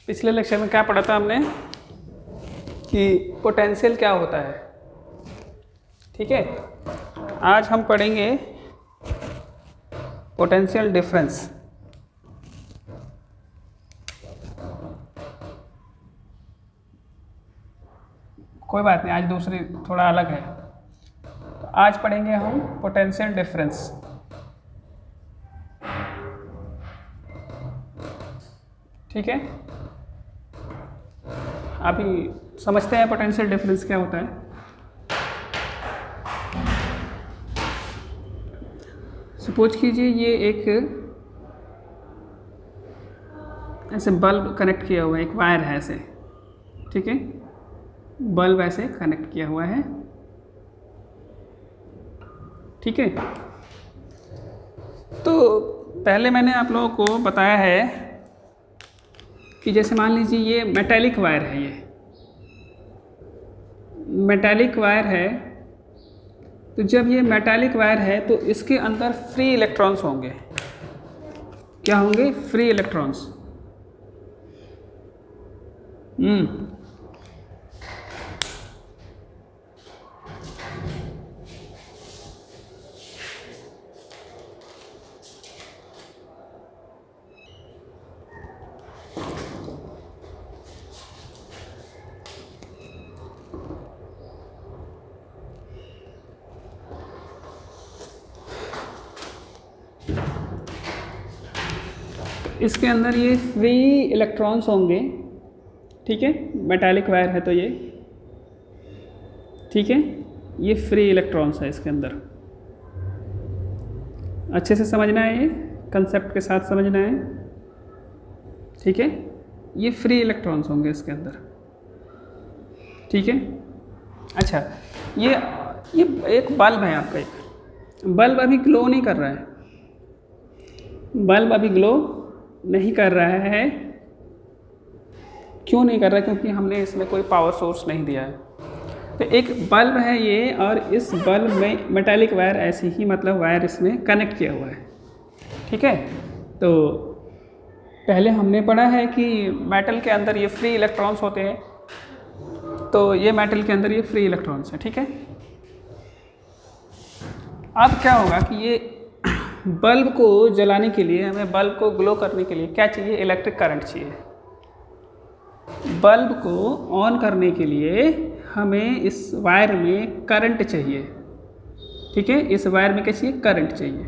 पिछले लेक्चर में क्या पढ़ा था हमने कि पोटेंशियल क्या होता है। ठीक है, आज हम पढ़ेंगे पोटेंशियल डिफरेंस। कोई बात नहीं, आज दूसरी थोड़ा अलग है। तो आज पढ़ेंगे हम पोटेंशियल डिफरेंस। ठीक है, अभी समझते हैं पोटेंशियल डिफरेंस क्या होता है। सपोज कीजिए ये एक ऐसे बल्ब कनेक्ट किया हुआ है, एक वायर है ऐसे। ठीक है, बल्ब ऐसे कनेक्ट किया हुआ है। ठीक है, तो पहले मैंने आप लोगों को बताया है कि जैसे मान लीजिए ये मेटालिक वायर है, ये मेटालिक वायर है। तो जब ये मेटालिक वायर है तो इसके अंदर फ्री इलेक्ट्रॉन्स होंगे। क्या होंगे? Free electrons. इसके अंदर ये फ्री इलेक्ट्रॉन्स होंगे। ठीक है, मेटालिक वायर है तो ये, ठीक है, ये फ्री इलेक्ट्रॉन्स है इसके अंदर। अच्छे से समझना है, ये कंसेप्ट के साथ समझना है। ठीक है, ये फ्री इलेक्ट्रॉन्स होंगे इसके अंदर। ठीक है, अच्छा, ये एक बल्ब है आपका। एक बल्ब अभी ग्लो नहीं कर रहा है। बल्ब अभी ग्लो नहीं कर रहा है। क्यों नहीं कर रहा है? क्योंकि हमने इसमें कोई पावर सोर्स नहीं दिया है। तो एक बल्ब है ये, और इस बल्ब में मेटालिक वायर ऐसे ही, मतलब वायर इसमें कनेक्ट किया हुआ है। ठीक है, तो पहले हमने पढ़ा है कि मेटल के अंदर ये फ्री इलेक्ट्रॉन्स होते हैं। तो ये मेटल के अंदर ये फ्री इलेक्ट्रॉन्स हैं। ठीक है, अब क्या होगा कि ये बल्ब को जलाने के लिए, हमें बल्ब को ग्लो करने के लिए क्या चाहिए? इलेक्ट्रिक करंट चाहिए। बल्ब को ऑन करने के लिए हमें इस वायर में करंट चाहिए। ठीक है, इस वायर में क्या चाहिए? करंट चाहिए।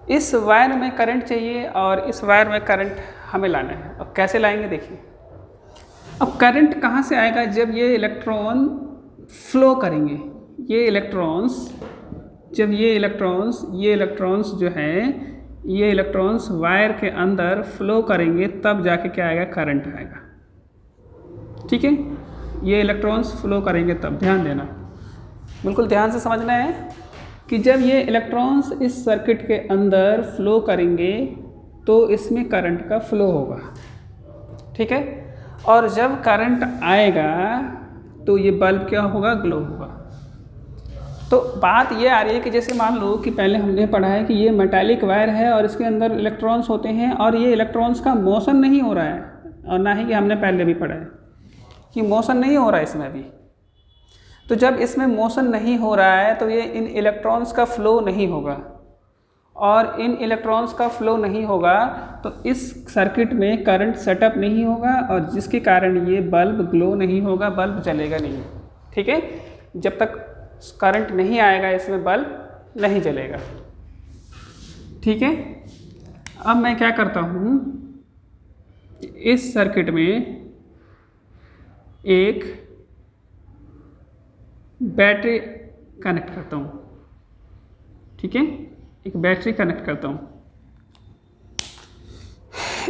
इस वायर में करंट चाहिए और इस वायर में करंट हमें लाना है। अब कैसे लाएंगे देखिए। अब करंट कहाँ से आएगा? जब ये इलेक्ट्रॉन फ्लो करेंगे। ये इलेक्ट्रॉन्स, जब ये इलेक्ट्रॉन्स जो हैं, ये इलेक्ट्रॉन्स वायर के अंदर फ्लो करेंगे, तब जाके क्या आएगा? करंट आएगा। ठीक है, ये इलेक्ट्रॉन्स फ्लो करेंगे तब। ध्यान देना, बिल्कुल ध्यान से समझना है कि जब ये इलेक्ट्रॉन्स इस सर्किट के अंदर फ्लो करेंगे तो इसमें करंट का फ्लो होगा। ठीक है, और जब करंट आएगा तो ये बल्ब क्या होगा? ग्लो होगा। तो बात ये आ रही है कि जैसे मान लो कि पहले हमने पढ़ा है कि ये मेटालिक वायर है और इसके अंदर इलेक्ट्रॉन्स होते हैं, और ये इलेक्ट्रॉन्स का मोशन नहीं हो रहा है, और ना ही कि हमने पहले भी पढ़ा है कि मोशन नहीं हो रहा है इसमें भी। तो जब इसमें मोशन नहीं हो रहा है तो ये इन इलेक्ट्रॉन्स का फ्लो नहीं होगा, और इन इलेक्ट्रॉन्स का फ्लो नहीं होगा तो इस सर्किट में करंट सेटअप नहीं होगा, और जिसके कारण ये बल्ब ग्लो नहीं होगा, बल्ब जलेगा नहीं। ठीक है, जब तक करंट नहीं आएगा इसमें बल्ब नहीं जलेगा। ठीक है, अब मैं क्या करता हूँ, इस सर्किट में एक बैटरी कनेक्ट करता हूँ। ठीक है, एक बैटरी कनेक्ट करता हूँ।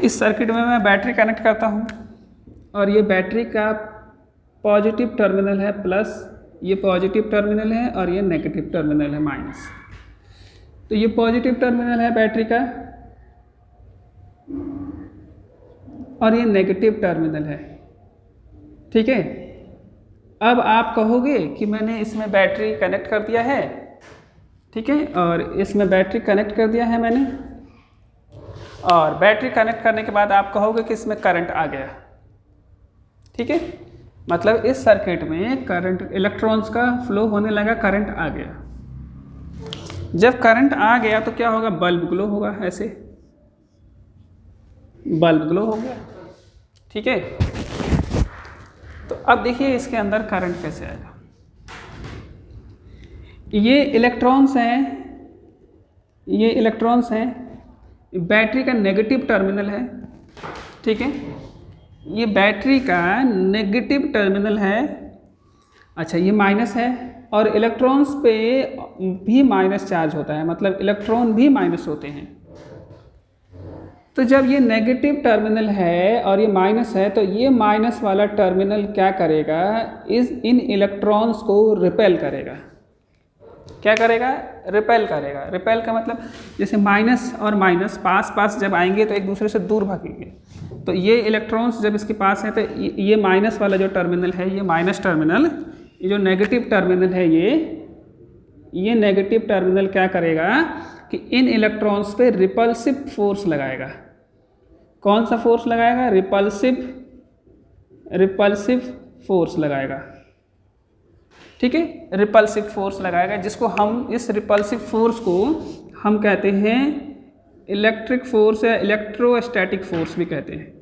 इस सर्किट में मैं बैटरी कनेक्ट करता हूँ, और ये बैटरी का पॉजिटिव टर्मिनल है प्लस, ये पॉजिटिव टर्मिनल है, और ये नेगेटिव टर्मिनल है माइनस। तो ये पॉजिटिव टर्मिनल है बैटरी का, और ये नेगेटिव टर्मिनल है। ठीक है, अब आप कहोगे कि मैंने इसमें बैटरी कनेक्ट कर दिया है। ठीक है, और इसमें बैटरी कनेक्ट कर दिया है मैंने, और बैटरी कनेक्ट करने के बाद आप कहोगे कि इसमें करंट आ गया। ठीक है, मतलब इस सर्किट में करंट, इलेक्ट्रॉन्स का फ्लो होने लगा, करंट आ गया। जब करंट आ गया तो क्या होगा, बल्ब ग्लो होगा, ऐसे बल्ब ग्लो हो गया। ठीक है, तो अब देखिए इसके अंदर करंट कैसे आएगा। ये इलेक्ट्रॉन्स हैं, ये इलेक्ट्रॉन्स हैं, बैटरी का नेगेटिव टर्मिनल है। ठीक है, ये बैटरी का नेगेटिव टर्मिनल है। अच्छा, ये माइनस है और इलेक्ट्रॉन्स पे भी माइनस चार्ज होता है, मतलब इलेक्ट्रॉन भी माइनस होते हैं। तो जब ये नेगेटिव टर्मिनल है और ये माइनस है, तो ये माइनस वाला टर्मिनल क्या करेगा, इन इलेक्ट्रॉन्स को रिपेल करेगा। क्या करेगा, रिपेल करेगा। रिपेल का मतलब जैसे माइनस और माइनस पास पास जब आएंगे तो एक दूसरे से दूर भागेंगे। तो ये इलेक्ट्रॉन्स जब इसके पास है तो ये माइनस वाला जो टर्मिनल है, ये माइनस टर्मिनल, ये जो नेगेटिव टर्मिनल है, ये नेगेटिव टर्मिनल क्या करेगा कि इन इलेक्ट्रॉन्स पे रिपल्सिव फोर्स लगाएगा। कौन सा फोर्स लगाएगा, रिपल्सिव फोर्स लगाएगा। ठीक है, रिपल्सिव फोर्स लगाएगा, जिसको हम, इस रिपल्सिव फोर्स को हम कहते हैं इलेक्ट्रिक फोर्स या इलेक्ट्रोस्टैटिक फोर्स भी कहते हैं।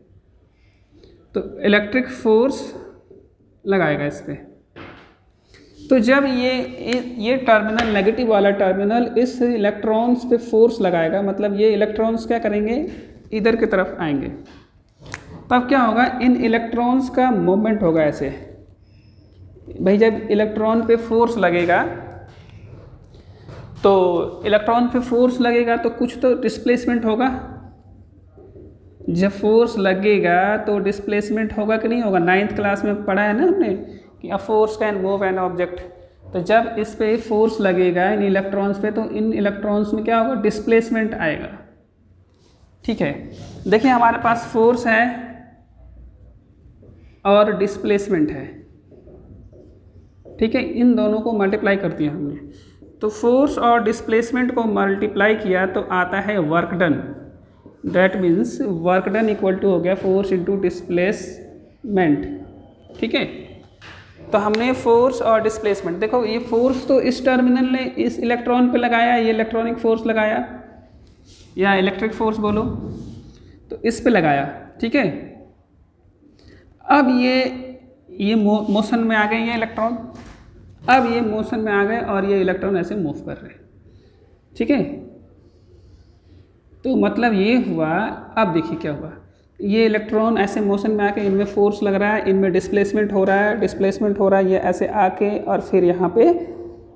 तो इलेक्ट्रिक फोर्स लगाएगा इस पे। तो जब ये टर्मिनल, नेगेटिव वाला टर्मिनल इस इलेक्ट्रॉन्स पे फोर्स लगाएगा, मतलब ये इलेक्ट्रॉन्स क्या करेंगे, इधर की तरफ आएंगे। तब क्या होगा, इन इलेक्ट्रॉन्स का मूवमेंट होगा ऐसे। भाई जब इलेक्ट्रॉन पे फोर्स लगेगा, तो इलेक्ट्रॉन पे फोर्स लगेगा तो कुछ तो डिस्प्लेसमेंट होगा। जब फोर्स लगेगा तो डिस्प्लेसमेंट होगा कि नहीं होगा, 9th क्लास में पढ़ा है ना हमने कि a force can move an object. तो जब इस पे फोर्स लगेगा इन इलेक्ट्रॉन्स पे, तो इन इलेक्ट्रॉन्स में क्या होगा, डिस्प्लेसमेंट आएगा। ठीक है, देखिए हमारे पास फोर्स है और डिस्प्लेसमेंट है। ठीक है, इन दोनों को मल्टीप्लाई कर दिया हमने, तो फोर्स और डिस्प्लेसमेंट को मल्टीप्लाई किया तो आता है work done. That means work done equal to हो गया फोर्स इंटू डिस्प्लेसमेंट। ठीक है, तो हमने फोर्स और डिस्प्लेसमेंट, देखो ये फोर्स तो इस टर्मिनल ने इस इलेक्ट्रॉन पे लगाया, ये इलेक्ट्रॉनिक फोर्स लगाया या इलेक्ट्रिक फोर्स बोलो, तो इस पे लगाया। ठीक है, अब ये मोशन में आ गए ये इलेक्ट्रॉन, अब ये मोशन में आ गए और ये इलेक्ट्रॉन ऐसे मूव कर रहे हैं। ठीक है, तो मतलब ये हुआ। अब देखिए क्या हुआ, ये इलेक्ट्रॉन ऐसे मोशन में आके इनमें फोर्स लग रहा है, इनमें डिस्प्लेसमेंट हो रहा है, ये ऐसे आके और फिर यहाँ पे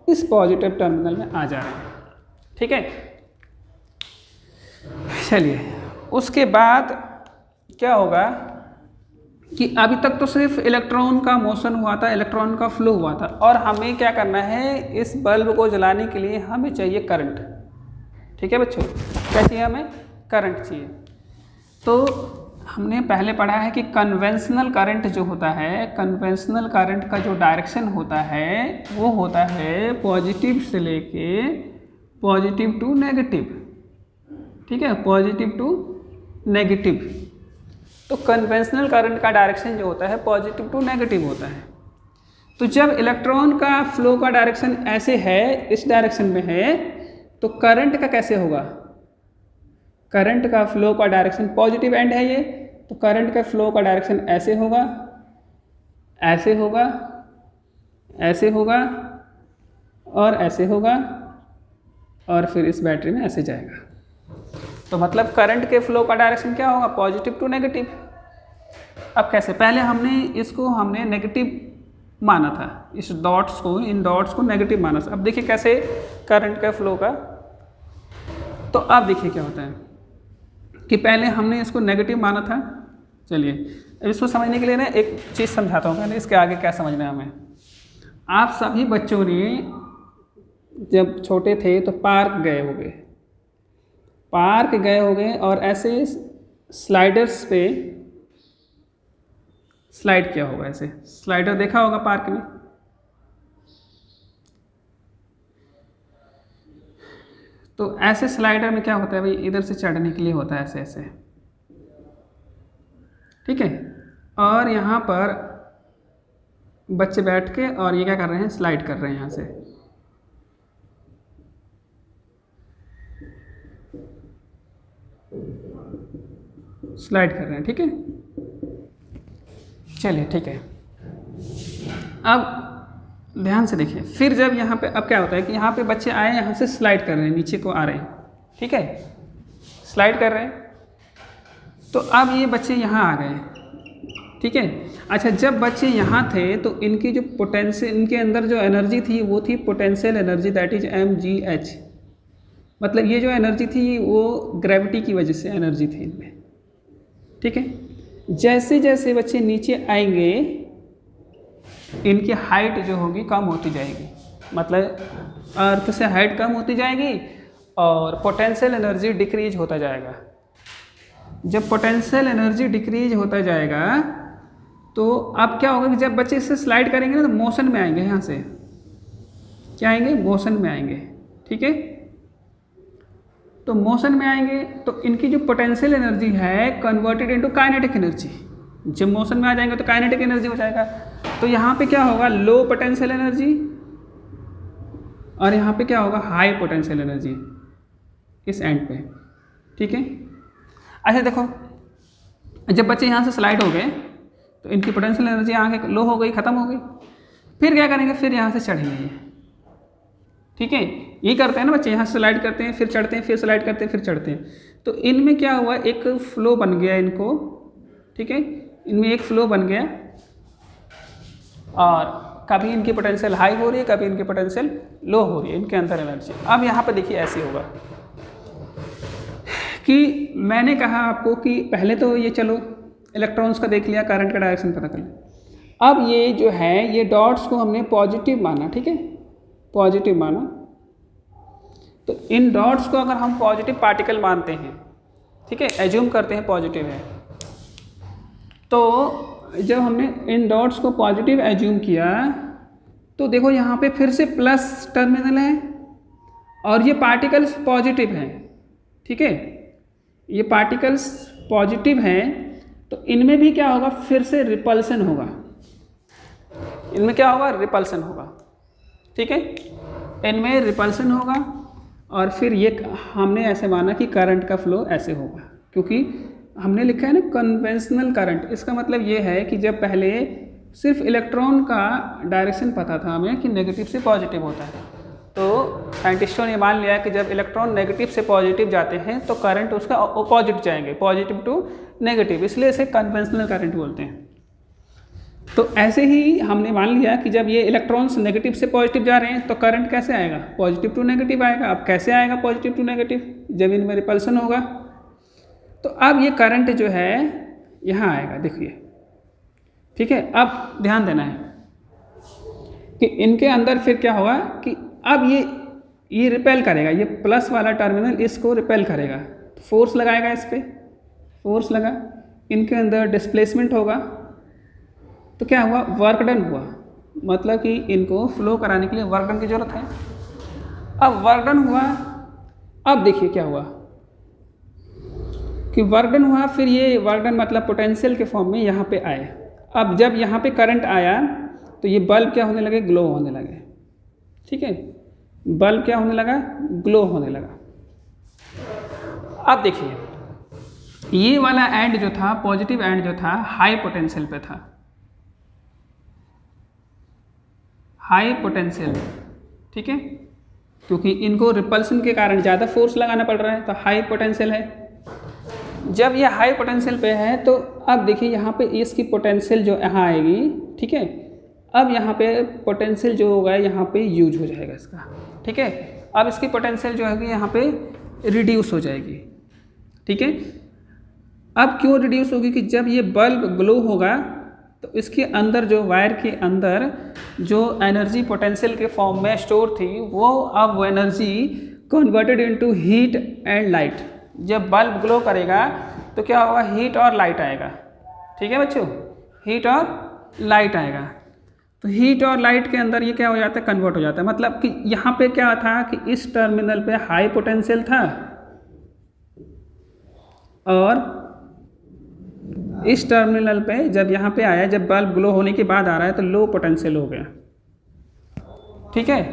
इस पॉजिटिव टर्मिनल में आ जा रहे हैं। ठीक है, चलिए उसके बाद क्या होगा कि अभी तक तो सिर्फ इलेक्ट्रॉन का मोशन हुआ था, इलेक्ट्रॉन का फ्लो हुआ था, और हमें क्या करना है, इस बल्ब को जलाने के लिए हमें चाहिए करंट। ठीक है बच्चों, क्या चाहिए हमें, करंट चाहिए। तो हमने पहले पढ़ा है कि कन्वेंशनल करंट जो होता है, कन्वेंशनल करंट का जो डायरेक्शन होता है वो होता है पॉजिटिव से लेके पॉजिटिव टू नेगेटिव। ठीक है, पॉजिटिव टू नेगेटिव। तो कन्वेंशनल करंट का डायरेक्शन जो होता है पॉजिटिव टू नेगेटिव होता है। तो जब इलेक्ट्रॉन का फ्लो का डायरेक्शन ऐसे है, इस डायरेक्शन में है, तो करंट का कैसे होगा, करंट का फ्लो का डायरेक्शन पॉजिटिव एंड है ये, तो करंट का फ्लो का डायरेक्शन ऐसे होगा, ऐसे होगा, ऐसे होगा और ऐसे होगा, और फिर इस बैटरी में ऐसे जाएगा। तो मतलब करंट के फ्लो का डायरेक्शन क्या होगा, पॉजिटिव टू नेगेटिव। अब कैसे, पहले हमने नेगेटिव माना था, इस डॉट्स को, इन डॉट्स को नेगेटिव माना था। अब देखिए कैसे करंट के फ्लो का, तो अब देखिए क्या होता है कि पहले हमने इसको नेगेटिव माना था। चलिए अब इसको समझने के लिए ना एक चीज़ समझाता हूँ, पहले इसके आगे क्या समझना है हमें। आप सभी बच्चों ने जब छोटे थे तो पार्क गए होंगे और ऐसे स्लाइडर्स पे स्लाइड किया होगा, ऐसे स्लाइडर देखा होगा पार्क में। तो ऐसे स्लाइडर में क्या होता है भाई, इधर से चढ़ने के लिए होता है ऐसे ऐसे, ठीक है। और यहाँ पर बच्चे बैठ के और ये क्या कर रहे हैं, स्लाइड कर रहे हैं यहाँ से। स्लाइड कर रहे हैं, ठीक है। चलिए ठीक है, अब ध्यान से देखिए। फिर जब यहाँ पे अब क्या होता है कि यहाँ पे बच्चे आए, यहाँ से स्लाइड कर रहे हैं, नीचे को आ रहे हैं, ठीक है, स्लाइड कर रहे हैं। तो अब ये बच्चे यहाँ आ गए, ठीक है। अच्छा, जब बच्चे यहाँ थे तो इनकी जो पोटेंशियल, इनके अंदर जो एनर्जी थी वो थी potential energy, that is mgh। मतलब ये जो एनर्जी थी वो ग्रेविटी की वजह से एनर्जी थी इनमें, ठीक है। जैसे जैसे बच्चे नीचे आएंगे इनकी हाइट जो होगी कम होती जाएगी, मतलब अर्थ से हाइट कम होती जाएगी और पोटेंशियल एनर्जी डिक्रीज होता जाएगा। जब पोटेंशियल एनर्जी डिक्रीज होता जाएगा तो अब क्या होगा कि जब बच्चे इससे स्लाइड करेंगे ना तो मोशन में आएंगे, यहाँ से क्या आएंगे, मोशन में आएंगे, ठीक है। तो मोशन में आएंगे तो इनकी जो पोटेंशियल एनर्जी है कन्वर्टेड इनटू काइनेटिक एनर्जी। जब मोशन में आ जाएंगे तो काइनेटिक एनर्जी हो जाएगा। तो यहाँ पे क्या होगा, लो पोटेंशियल एनर्जी, और यहाँ पे क्या होगा, हाई पोटेंशियल एनर्जी इस एंड पे, ठीक है। अच्छा देखो, जब बच्चे यहाँ से स्लाइड हो गए तो इनकी पोटेंशियल एनर्जी यहाँ के लो हो गई, ख़त्म हो गई। फिर क्या करेंगे, फिर यहाँ से चढ़ेंगे ये, ठीक है। ये करते हैं ना बच्चे, यहाँ से स्लाइड करते हैं, फिर चढ़ते हैं, फिर स्लाइड करते हैं, फिर चढ़ते हैं। तो इनमें क्या हुआ, एक फ्लो बन गया इनको, ठीक है। इनमें एक फ्लो बन गया और कभी इनकी पोटेंशियल हाई हो रही है, कभी इनकी पोटेंशियल लो हो रही है, इनके अंदर एनर्जी। अब यहाँ पर देखिए ऐसे होगा कि मैंने कहा आपको कि पहले तो ये चलो इलेक्ट्रॉन्स का देख लिया, करंट का डायरेक्शन पता कर लिया। अब ये जो है ये डॉट्स को हमने पॉजिटिव माना, ठीक है, पॉजिटिव माना। तो इन डॉट्स को अगर हम पॉजिटिव पार्टिकल मानते हैं, ठीक है, एज्यूम करते हैं पॉजिटिव है, तो जब हमने इन डॉट्स को पॉजिटिव एज्यूम किया तो देखो यहाँ पे फिर से प्लस टर्मिनल है और ये पार्टिकल्स पॉजिटिव हैं, ठीक है। ये पार्टिकल्स पॉजिटिव हैं तो इनमें भी क्या होगा, फिर से रिपल्सन होगा। इनमें क्या होगा, रिपल्सन होगा, ठीक है। इनमें रिपल्सन होगा और फिर ये हमने ऐसे माना कि करंट का फ्लो ऐसे होगा, क्योंकि हमने लिखा है ना कन्वेंशनल करंट। इसका मतलब ये है कि जब पहले सिर्फ इलेक्ट्रॉन का डायरेक्शन पता था हमें कि नेगेटिव से पॉजिटिव होता है, तो साइंटिस्टों ने मान लिया कि जब इलेक्ट्रॉन नेगेटिव से पॉजिटिव जाते हैं तो करंट उसका अपोजिट जाएंगे, पॉजिटिव टू नेगेटिव, इसलिए इसे कन्वेंशनल करंट बोलते हैं। तो ऐसे ही हमने मान लिया कि जब ये इलेक्ट्रॉन्स नेगेटिव से पॉजिटिव जा रहे हैं तो करंट कैसे आएगा, पॉजिटिव टू नेगेटिव आएगा। अब कैसे आएगा पॉजिटिव टू नेगेटिव, जब इनमें रिपल्सन होगा। तो अब ये करंट जो है यहाँ आएगा, देखिए, ठीक है। अब ध्यान देना है कि इनके अंदर फिर क्या होगा कि अब ये रिपेल करेगा, ये प्लस वाला टर्मिनल इसको रिपेल करेगा, फोर्स लगाएगा इस पर, फोर्स लगा, इनके अंदर डिस्प्लेसमेंट होगा। तो क्या हुआ, वर्क डन हुआ, मतलब कि इनको फ्लो कराने के लिए वर्क डन की ज़रूरत है। अब वर्क डन हुआ, अब देखिए क्या हुआ कि वर्क डन हुआ, फिर ये वर्क डन मतलब पोटेंशियल के फॉर्म में यहाँ पे आए। अब जब यहाँ पे करंट आया तो ये बल्ब क्या होने लगे, ग्लो होने लगे, ठीक है। बल्ब क्या होने लगा, ग्लो होने लगा। अब देखिए ये वाला एंड जो था, पॉजिटिव एंड जो था, हाई पोटेंशियल पे था, हाई पोटेंशियल, ठीक है, क्योंकि इनको रिपल्सन के कारण ज़्यादा फोर्स लगाना पड़ रहा है, तो हाई पोटेंशियल है। जब ये हाई पोटेंशियल पे है तो अब देखिए यहाँ पे इसकी पोटेंशियल जो यहाँ आएगी, ठीक है। अब यहाँ पे पोटेंशियल जो होगा यहाँ पे यूज हो जाएगा इसका, ठीक है। अब इसकी पोटेंशियल जो है यहाँ पे रिड्यूस हो जाएगी, ठीक है। अब क्यों रिड्यूस होगी कि जब ये बल्ब ग्लो होगा तो इसके अंदर जो वायर के अंदर जो एनर्जी पोटेंशियल के फॉर्म में स्टोर थी वो अब वो energy converted into heat and light. जब बल्ब ग्लो करेगा तो क्या होगा, हीट और लाइट आएगा, ठीक है बच्चों, हीट और लाइट आएगा। तो हीट और लाइट के अंदर ये क्या हो जाता है, कन्वर्ट हो जाता है। मतलब कि यहाँ पे क्या था कि इस टर्मिनल पे हाई पोटेंशियल था और इस टर्मिनल पे जब यहाँ पे आया, जब बल्ब ग्लो होने के बाद आ रहा है तो लो पोटेंशियल हो गया। ठीक है,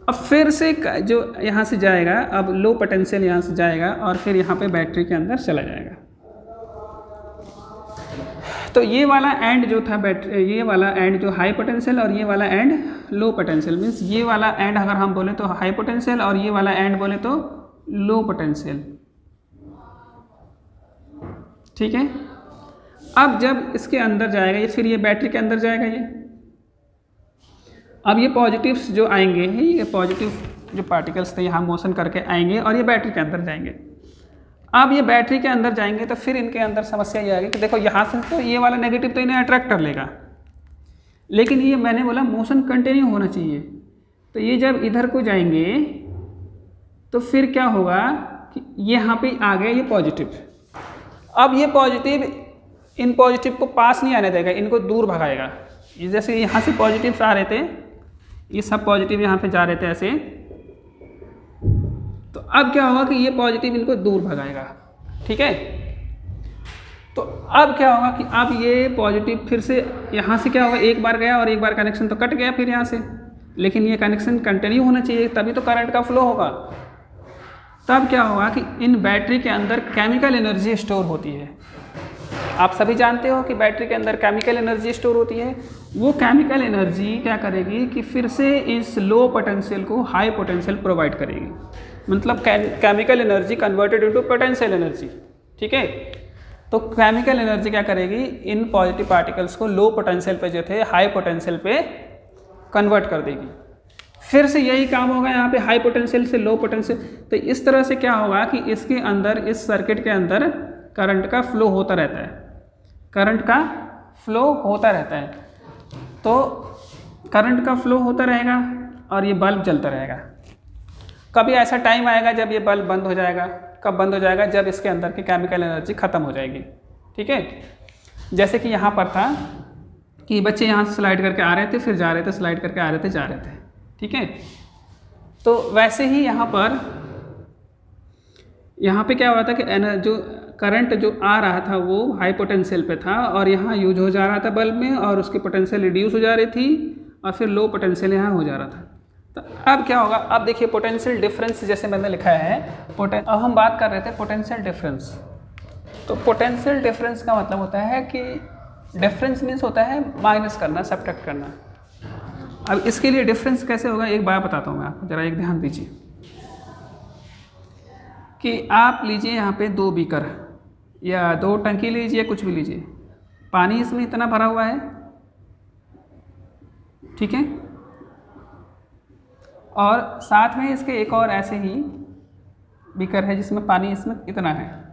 अब फिर से जो यहाँ से जाएगा, अब लो पोटेंशियल यहाँ से जाएगा और फिर यहाँ पे बैटरी के अंदर चला जाएगा। तो ये वाला एंड जो था बैटरी, ये वाला एंड जो हाई पोटेंशियल और ये वाला एंड लो पोटेंशियल, मीन्स ये वाला एंड अगर हम बोले तो हाई पोटेंशियल और ये वाला एंड बोले तो लो पोटेंशियल। ठीक है, अब जब इसके अंदर जाएगा ये, फिर ये बैटरी के अंदर जाएगा ये। अब ये पॉजिटिव्स जो आएंगे, ये पॉजिटिव जो पार्टिकल्स थे यहाँ मोशन करके आएंगे और ये बैटरी के अंदर जाएंगे। अब ये बैटरी के अंदर जाएंगे तो फिर इनके अंदर समस्या ये आएगी कि देखो यहाँ से तो ये वाला नेगेटिव तो इन्हें अट्रैक्ट कर लेगा, लेकिन ये मैंने बोला मोशन कंटिन्यू होना चाहिए। तो ये जब इधर को जाएंगे तो फिर क्या होगा कि यहाँ पे आ गया ये पॉजिटिव। अब ये पॉजिटिव इन पॉजिटिव को पास नहीं आने देगा, इनको दूर भगाएगा। ये जैसे यहाँ से पॉजिटिव्स आ रहे थे, ये सब पॉजिटिव यहाँ पे जा रहे थे ऐसे, तो अब क्या होगा कि ये पॉजिटिव इनको दूर भगाएगा। ठीक है, तो अब क्या होगा कि अब ये पॉजिटिव फिर से यहाँ से क्या होगा, एक बार गया और एक बार कनेक्शन तो कट गया फिर यहाँ से, लेकिन ये कनेक्शन कंटिन्यू होना चाहिए तभी तो करंट का फ्लो होगा। तब क्या होगा कि इन बैटरी के अंदर केमिकल एनर्जी स्टोर होती है। आप सभी जानते हो कि बैटरी के अंदर केमिकल एनर्जी स्टोर होती है। वो केमिकल एनर्जी क्या करेगी कि फिर से इस लो पोटेंशियल को हाई पोटेंशियल प्रोवाइड करेगी। मतलब chemical energy converted into potential energy. ठीक है, तो केमिकल एनर्जी क्या करेगी, इन पॉजिटिव पार्टिकल्स को लो पोटेंशियल पे जो थे हाई पोटेंशियल पे कन्वर्ट कर देगी। फिर से यही काम होगा यहाँ पे हाई पोटेंशियल से लो पोटेंशियल। तो इस तरह से क्या होगा कि इसके अंदर, इस सर्किट के अंदर करंट का फ्लो होता रहता है, करंट का फ्लो होता रहता है। तो करंट का फ्लो होता रहेगा और ये बल्ब जलता रहेगा। कभी ऐसा टाइम आएगा जब ये बल्ब बंद हो जाएगा। कब बंद हो जाएगा, जब इसके अंदर की केमिकल एनर्जी ख़त्म हो जाएगी। ठीक है, जैसे कि यहाँ पर था कि बच्चे यहाँ से स्लाइड करके आ रहे थे, फिर जा रहे थे, स्लाइड करके आ रहे थे, जा रहे थे। ठीक है, तो वैसे ही यहाँ पे क्या हो रहा था कि जो करंट जो आ रहा था वो हाई पोटेंशियल पे था और यहाँ यूज हो जा रहा था बल्ब में, और उसकी पोटेंशियल रिड्यूस हो जा रही थी और फिर लो पोटेंशियल यहाँ हो जा रहा था। तो अब क्या होगा, अब देखिए पोटेंशियल डिफरेंस जैसे मैंने लिखा है, अब हम बात कर रहे थे पोटेंशियल डिफरेंस। तो पोटेंशियल डिफरेंस का मतलब होता है कि डिफरेंस मीन्स होता है माइनस करना, सब्ट्रैक्ट करना। अब इसके लिए डिफरेंस कैसे होगा, एक बात बताता हूँ मैं आपको, ज़रा एक ध्यान दीजिए कि आप लीजिए यहाँ पे 2 बीकर या 2 टंकी लीजिए, कुछ भी लीजिए, पानी इसमें इतना भरा हुआ है। ठीक है, और साथ में इसके एक और ऐसे ही बीकर है जिसमें पानी इसमें इतना है।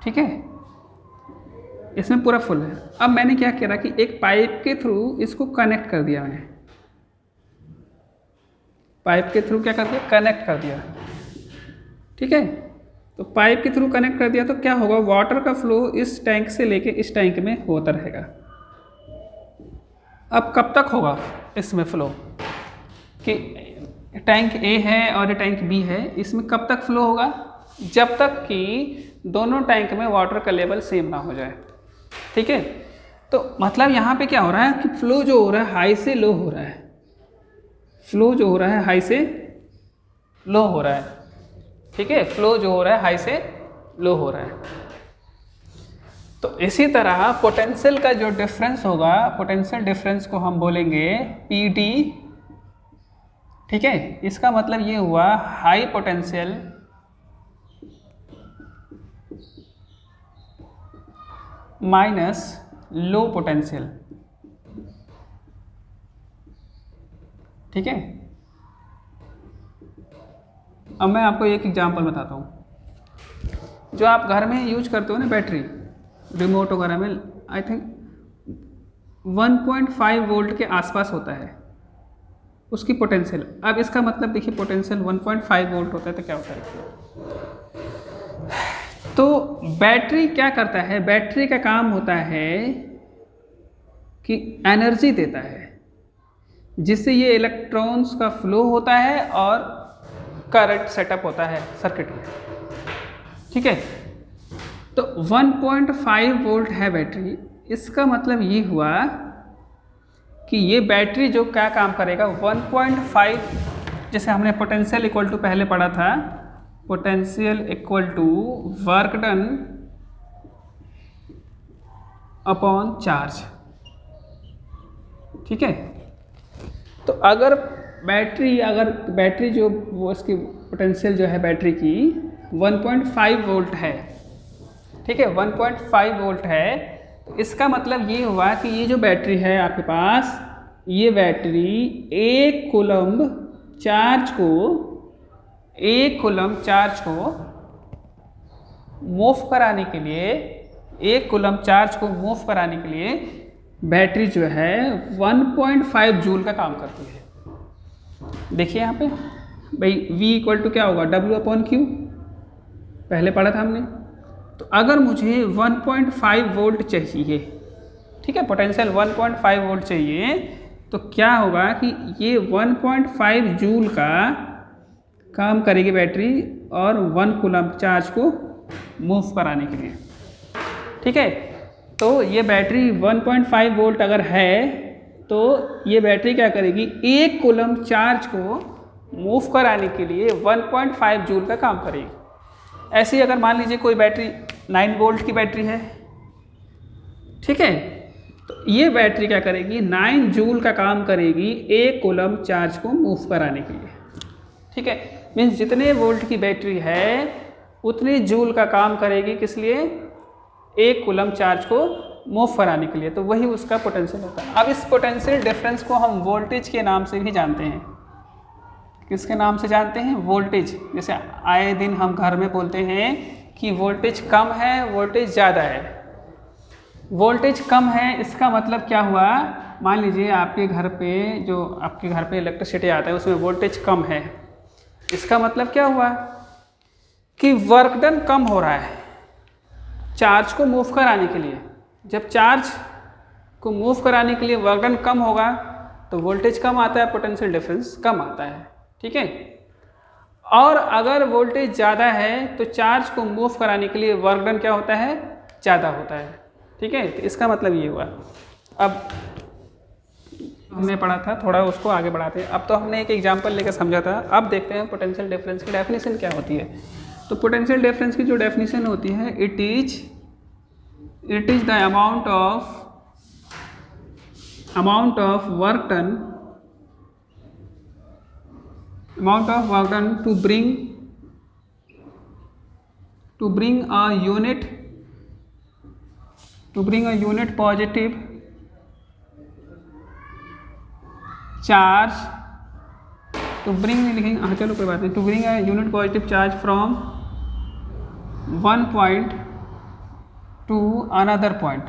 ठीक है, इसमें पूरा फुल है। अब मैंने क्या किया कि एक पाइप के थ्रू इसको कनेक्ट कर दिया, मैंने पाइप के थ्रू क्या कर दिया, कनेक्ट कर दिया। ठीक है, तो पाइप के थ्रू कनेक्ट कर दिया तो क्या होगा, वाटर का फ्लो इस टैंक से लेके इस टैंक में होता रहेगा। अब कब तक होगा इसमें फ्लो, कि टैंक ए है और ये टैंक बी है, इसमें कब तक फ्लो होगा, जब तक कि दोनों टैंक में वाटर का लेवल सेम ना हो जाए। ठीक है, तो मतलब यहाँ पे क्या हो रहा है कि फ्लो जो हो रहा है हाई से लो हो रहा है, फ्लो जो हो रहा है हाई से लो हो रहा है। ठीक है, फ्लो जो हो रहा है हाई से लो हो रहा है। तो इसी तरह पोटेंशियल का जो डिफरेंस होगा, पोटेंशियल डिफरेंस को हम बोलेंगे PD। ठीक है, इसका मतलब ये हुआ high potential minus low potential. ठीक है, अब मैं आपको एक एग्जांपल बताता हूँ। जो आप घर में यूज करते हो ना बैटरी, रिमोट वगैरह में, आई थिंक 1.5 वोल्ट के आसपास होता है उसकी पोटेंशियल। अब इसका मतलब देखिए पोटेंशियल 1.5 वोल्ट होता है तो क्या होता है, तो बैटरी क्या करता है, बैटरी का काम होता है कि एनर्जी देता है, जिससे ये इलेक्ट्रॉन्स का फ्लो होता है और करंट सेटअप होता है सर्किट में। ठीक है, तो 1.5 वोल्ट है बैटरी। इसका मतलब ये हुआ कि ये बैटरी जो क्या काम करेगा, 1.5, जैसे हमने पोटेंशियल इक्वल टू पहले पढ़ा था, potential equal to work done upon charge. ठीक है, तो अगर बैटरी जो वो इसकी पोटेंशियल जो है बैटरी की 1.5 वोल्ट है, ठीक है, 1.5 वोल्ट है, तो इसका मतलब ये हुआ कि ये जो बैटरी है आपके पास, ये बैटरी 1 कूलम्ब चार्ज को मूव कराने के लिए, 1 कूलम्ब चार्ज को मूव कराने के लिए बैटरी जो है 1.5 जूल का काम करती है। देखिए यहाँ पे भाई V इक्वल टू क्या होगा, W/Q, पहले पढ़ा था हमने। तो अगर मुझे 1.5 वोल्ट चाहिए, ठीक है, पोटेंशियल 1.5 वोल्ट चाहिए, तो क्या होगा कि ये 1.5 जूल का काम करेगी बैटरी और 1 कूलम्ब चार्ज को मूव कराने के लिए। ठीक है, तो ये बैटरी 1.5 वोल्ट अगर है तो ये बैटरी क्या करेगी, 1 कूलम्ब चार्ज को मूव कराने के लिए 1.5 जूल का काम करेगी। ऐसे ही अगर मान लीजिए कोई बैटरी 9 वोल्ट की बैटरी है, ठीक है, तो ये बैटरी क्या करेगी, 9 जूल का काम करेगी 1 कूलम्ब चार्ज को मूव कराने के लिए। ठीक है, मीन्स जितने वोल्ट की बैटरी है उतने जूल का काम करेगी, किस लिए, 1 कूलम्ब चार्ज को मूव कराने के लिए। तो वही उसका पोटेंशियल होता है। अब इस पोटेंशियल डिफरेंस को हम वोल्टेज के नाम से भी जानते हैं। किसके नाम से जानते हैं, वोल्टेज। जैसे आए दिन हम घर में बोलते हैं कि वोल्टेज कम है, वोल्टेज ज़्यादा है। वोल्टेज कम है इसका मतलब क्या हुआ, मान लीजिए आपके घर पे इलेक्ट्रिसिटी आता है उसमें वोल्टेज कम है, इसका मतलब क्या हुआ कि वर्क डन कम हो रहा है चार्ज को मूव कराने के लिए। जब चार्ज को मूव कराने के लिए वर्क डन कम होगा तो वोल्टेज कम आता है, पोटेंशियल डिफरेंस कम आता है। ठीक है, और अगर वोल्टेज ज़्यादा है तो चार्ज को मूव कराने के लिए वर्क डन क्या होता है, ज़्यादा होता है। ठीक है, तो इसका मतलब ये हुआ। अब हमने पढ़ा था, थोड़ा उसको आगे बढ़ाते हैं। अब तो हमने एक एग्जांपल लेकर समझा था, अब देखते हैं पोटेंशियल डिफरेंस की डेफिनेशन क्या होती है। तो पोटेंशियल डिफरेंस की जो डेफिनेशन होती है, it is the amount of work done to bring a unit positive charge to bring लिखेंगे, हाँ चलो कोई बात नहीं, to bring a unit positive charge from one point to another point।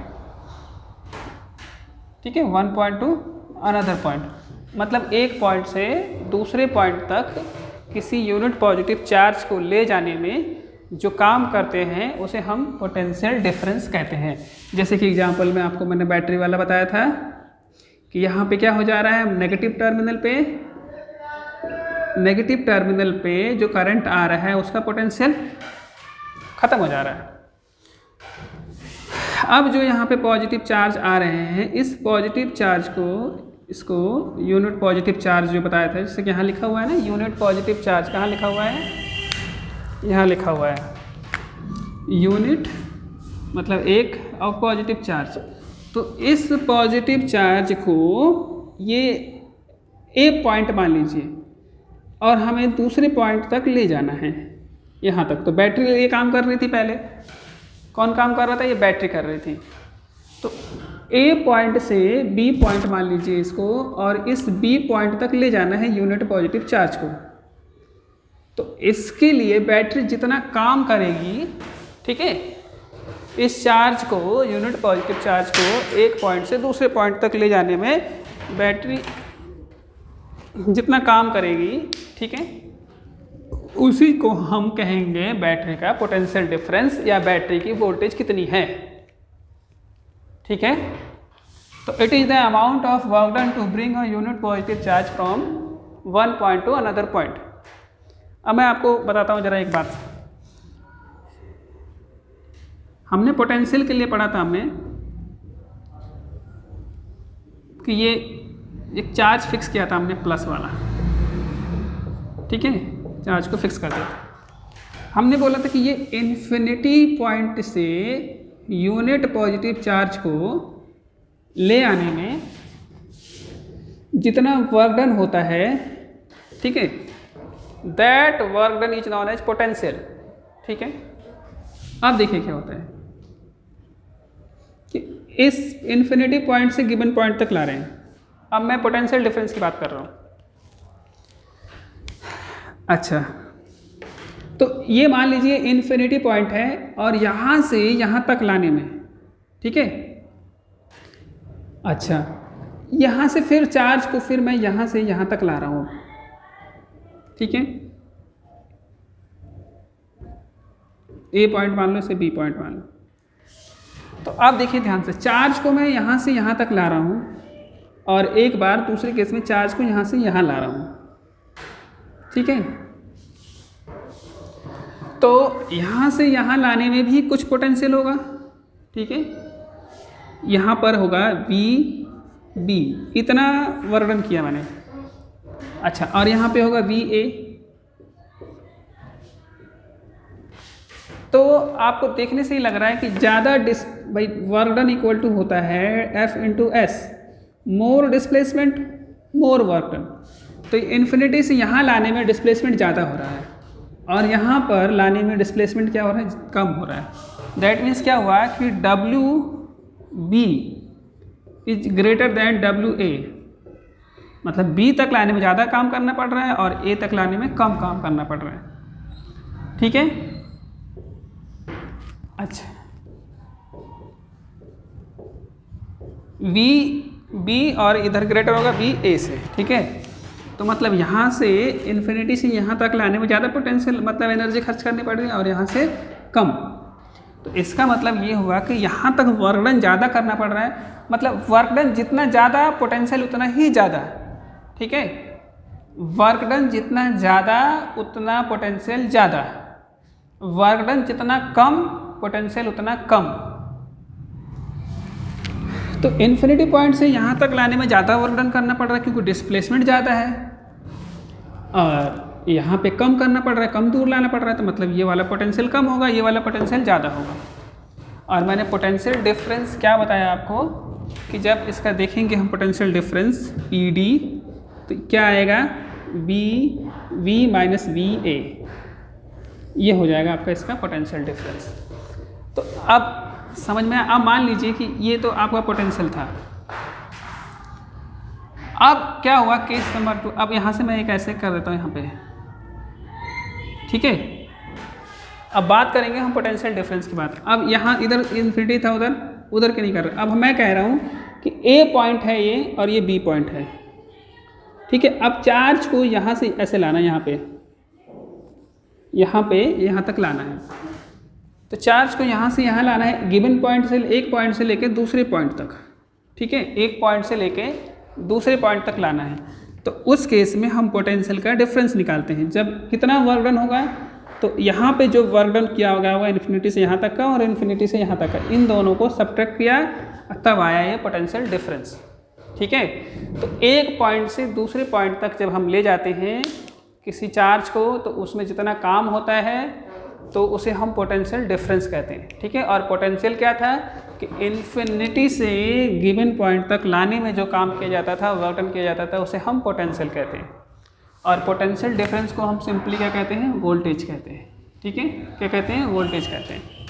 ठीक है, one point to another point मतलब एक पॉइंट से दूसरे पॉइंट तक किसी यूनिट पॉजिटिव चार्ज को ले जाने में जो काम करते हैं उसे हम पोटेंशियल डिफरेंस कहते हैं। जैसे कि एग्जांपल में आपको मैंने बैटरी वाला बताया था कि यहाँ पे क्या हो जा रहा है, नेगेटिव टर्मिनल पे जो करंट आ रहा है उसका पोटेंशियल ख़त्म हो जा रहा है। अब जो यहाँ पे पॉजिटिव चार्ज आ रहे हैं, इस पॉजिटिव चार्ज को, इसको यूनिट पॉजिटिव चार्ज जो बताया था, जैसे कि यहाँ लिखा हुआ है ना, यूनिट पॉजिटिव चार्ज कहाँ लिखा हुआ है, यहाँ लिखा हुआ है यूनिट मतलब एक और पॉजिटिव चार्ज। तो इस पॉजिटिव चार्ज को ये ए पॉइंट मान लीजिए और हमें दूसरे पॉइंट तक ले जाना है, यहाँ तक। तो बैटरी ये काम कर रही थी पहले, कौन काम कर रहा था, ये बैटरी कर रही थी। तो ए पॉइंट से बी पॉइंट मान लीजिए इसको, और इस बी पॉइंट तक ले जाना है यूनिट पॉजिटिव चार्ज को। तो इसके लिए बैटरी जितना काम करेगी, ठीक है, इस चार्ज को, यूनिट पॉजिटिव चार्ज को एक पॉइंट से दूसरे पॉइंट तक ले जाने में बैटरी जितना काम करेगी, ठीक है, उसी को हम कहेंगे बैटरी का पोटेंशियल डिफरेंस या बैटरी की वोल्टेज कितनी है। ठीक है, तो it is the amount of work done to bring a unit positive charge from one point to another point. अब मैं आपको बताता हूँ ज़रा एक बात। हमने पोटेंशियल के लिए पढ़ा था हमने कि ये एक चार्ज फिक्स किया था हमने प्लस वाला, ठीक है, चार्ज को फिक्स कर दिया। हमने बोला था कि ये इन्फिनिटी पॉइंट से यूनिट पॉजिटिव चार्ज को ले आने में जितना वर्क डन होता है, ठीक है, that work done is known as potential. ठीक है, अब देखिए क्या होता है कि इस इन्फिनिटी पॉइंट से गिवन पॉइंट तक ला रहे हैं। अब मैं पोटेंशियल डिफरेंस की बात कर रहा हूँ। अच्छा, तो ये मान लीजिए इन्फिनिटी पॉइंट है और यहाँ से यहाँ तक लाने में, ठीक है, अच्छा, यहाँ से फिर चार्ज को फिर मैं यहाँ से यहाँ तक ला रहा हूँ, ठीक है, ए पॉइंट मान लो, इसे बी पॉइंट मान लो। तो अब देखिए ध्यान से, चार्ज को मैं यहाँ से यहाँ तक ला रहा हूँ और एक बार दूसरे केस में चार्ज को यहाँ से यहाँ ला रहा हूँ, ठीक है। तो यहाँ से यहाँ लाने में भी कुछ पोटेंशियल होगा, ठीक है, यहाँ पर होगा वी बी, इतना वर्क डन किया मैंने। अच्छा, और यहाँ पे होगा वी ए। तो आपको देखने से ही लग रहा है कि ज़्यादा भाई वर्क डन इक्वल टू होता है एफ इंटू एस, मोर डिस्प्लेसमेंट मोर वर्क डन। तो इन्फिनिटी से यहाँ लाने में डिस्प्लेसमेंट ज़्यादा हो रहा है और यहाँ पर लाने में डिस्प्लेसमेंट क्या हो रहा है, कम हो रहा है। दैट मीन्स क्या हुआ कि W B is greater than W A, मतलब बी तक लाने में ज़्यादा काम करना पड़ रहा है और ए तक लाने में कम काम करना पड़ रहा है, ठीक है। अच्छा, वी बी और इधर ग्रेटर होगा बी ए से, ठीक है। तो मतलब यहाँ से इन्फिनिटी से यहाँ तक लाने में ज़्यादा पोटेंशियल मतलब एनर्जी खर्च करनी पड़ रही है और यहाँ से कम। तो इसका मतलब ये हुआ कि यहाँ तक वर्क डन ज़्यादा करना पड़ रहा है, मतलब वर्क डन जितना ज़्यादा पोटेंशियल उतना ही ज़्यादा, ठीक है। वर्क डन जितना ज़्यादा उतना पोटेंशियल ज़्यादा, वर्क डन जितना कम पोटेंशियल उतना कम। तो इन्फिनिटी पॉइंट से यहाँ तक लाने में ज़्यादा वर्क डन करना पड़ रहा है क्योंकि डिस्प्लेसमेंट ज़्यादा है, और यहाँ पे कम करना पड़ रहा है, कम दूर लाना पड़ रहा है। तो मतलब ये वाला पोटेंशियल कम होगा, ये वाला पोटेंशियल ज़्यादा होगा। और मैंने पोटेंशियल डिफरेंस क्या बताया आपको कि जब इसका देखेंगे हम पोटेंशियल डिफरेंस पी डी, तो क्या आएगा वी माइनस वी ए, ये हो जाएगा आपका इसका पोटेंशियल डिफरेंस। तो अब समझ में, अब मान लीजिए कि ये तो आपका पोटेंशियल था। अब क्या हुआ केस नंबर 2, अब यहाँ से मैं एक ऐसे कर देता हूँ यहाँ पे, ठीक है। अब बात करेंगे हम पोटेंशियल डिफरेंस की बात। अब यहाँ इधर इन्फिनिटी था, उधर के नहीं कर रहे। अब मैं कह रहा हूँ कि ए पॉइंट है ये और ये बी पॉइंट है, ठीक है। अब चार्ज को यहाँ से ऐसे लाना है, यहाँ पे यहाँ तक लाना है। तो चार्ज को यहाँ से यहाँ लाना है, गिवन पॉइंट से, एक पॉइंट से लेके दूसरे पॉइंट तक, ठीक है, एक पॉइंट से लेके दूसरे पॉइंट तक लाना है। तो उस केस में हम पोटेंशियल का डिफरेंस निकालते हैं। जब कितना वर्क डन होगा, तो यहाँ पे जो वर्क डन किया होगा इन्फिनिटी से यहाँ तक का और इन्फिनिटी से यहाँ तक का, इन दोनों को सब्ट्रैक्ट किया, तब आया ये पोटेंशियल डिफरेंस, ठीक है। तो एक पॉइंट से दूसरे पॉइंट तक जब हम ले जाते हैं किसी चार्ज को, तो उसमें जितना काम होता है तो उसे हम पोटेंशियल डिफरेंस कहते हैं, ठीक है। और पोटेंशियल क्या था कि इन्फिनिटी से गिवन पॉइंट तक लाने में जो काम किया जाता था, वर्क डन किया जाता था, उसे हम पोटेंशियल कहते हैं। और पोटेंशियल डिफरेंस को हम सिंपली क्या कहते हैं, वोल्टेज कहते हैं, ठीक है। क्या कहते हैं, वोल्टेज कहते हैं।